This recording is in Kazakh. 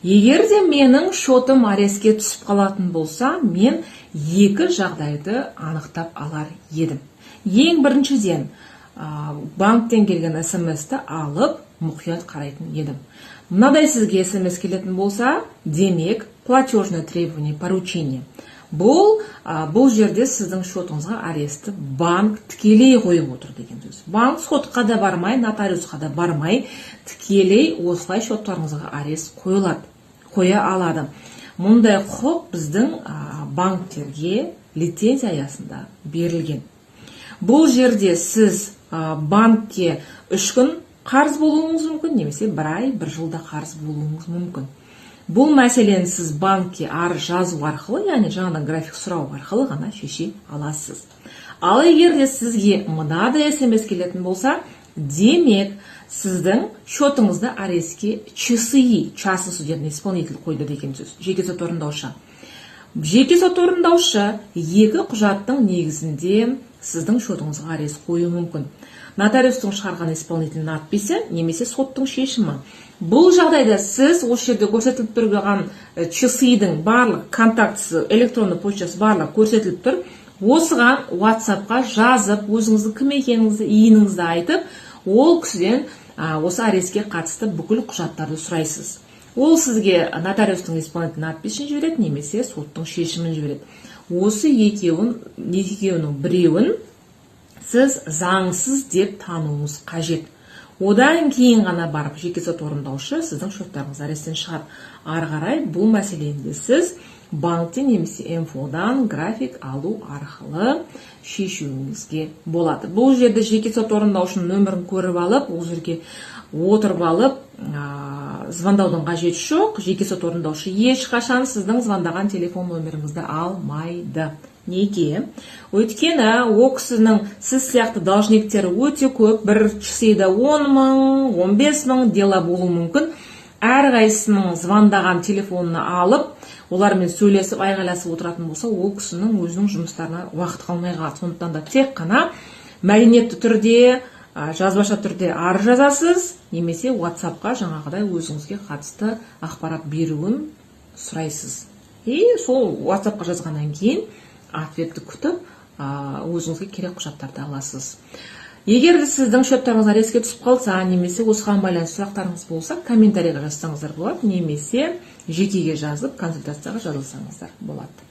Егер де менің шотым ареске түсіп қалатын болса, мен екі жағдайды анықтап алар едім. Ең біріншіден, банктен келген смс-ті алып, мұқият қарайтын едім. Мынадай сізге смс келетін болса, демек, платежное требование, поручение. Бұл жерде сіздің шотыңызға аресті банк тікелей қойып отыр деген сөз. Банк сотқа да бармай, нотариусқа да бармай, тікелей осылай шоттарыңызға арест қоя алады. Мұндай құқық біздің банктерге лицензия аясында берілген. Бұл жерде сіз банкке 3 күн қарыз болуыңыз мүмкін, немесе 1 ай, 1 жылда қарыз болуыңыз мүмкін. Бұл мәселені сіз банкке арыз жазу арқылы, яғни жаңадан график сұрау арқылы ғана шеше аласыз. Ал егер де сізге мынадай смс келетін болса, демек сіздің шотыңызды арестке ЧСИ, частный судебный исполнитель қойды деген сөз. Жеке сот орындаушы. Жеке сот орындаушы екі құжаттың негізінде сіздің шотыңызға арест қою мүмкін. Нотариустың шығарған исполнительдің надписі немесе соттың шешімі. Бұл жағдайда сіз осы жерде көрсетіліп тұрған ЧСИ-дің барлық контактысы, электронды почтасы барлық көрсетіліп тұр. Осыған WhatsApp-қа жазып, өзіңіздің кім екеніңізді, иініңізді айтып, ол кісіден осы арестке қатысты бүкіл құжаттарды сұрайсыз. Ол сізге нотариустың исполнительдің надписін жібереді, немесе соттың шешімін жібереді. Осы екеуінің біреуін сіз заңсыз деп тануыңыз қажет. Одан кейін ғана барып жеке сот орындаушы сіздің шоттарыңыз аресттен шығады. Ары қарай бұл мәселені сіз банктен немесе МФО-дан график алу арқылы шешуіңізге болады. Бұл жерде жеке сот орындаушының нөмірін көріп алып, ол жерге отырып алып, звондаудың қажеті жоқ. Жеке сот орындаушы ешқашан сіздің звондаған телефон нөміріңізді алмайды. Неге? Өйткені ол кісінің сіз сияқты должниктері өте көп, бір ЧСИ-да 10 мың, 15 мың дела болу мүмкін. Әрқайсының звондаған телефонын алып, олармен сөйлесіп, айғайласып отыратын болса, ол кісінің өзінің жұмыстарына уақыт қалмай қалады. Сондықтан да тек қана мәліметті түрде, жазбаша түрде арыз жазасыз, немесе WhatsApp-қа жаңағыдай өзіңізге қатысты ақпарат беруін сұрайсыз. Сол WhatsApp-қа жазғаннан кейін ответті күтіп, өзіңізге керек құжаттарды аласыз. Егер де сіздің шоттарыңыз арестке түсіп қалса, немесе осыған байланысты сұрақтарыңыз болса, комментарийға жазсаңыздар болады, немесе жекеге жазып, консультацияға жазылсаңыздар болады.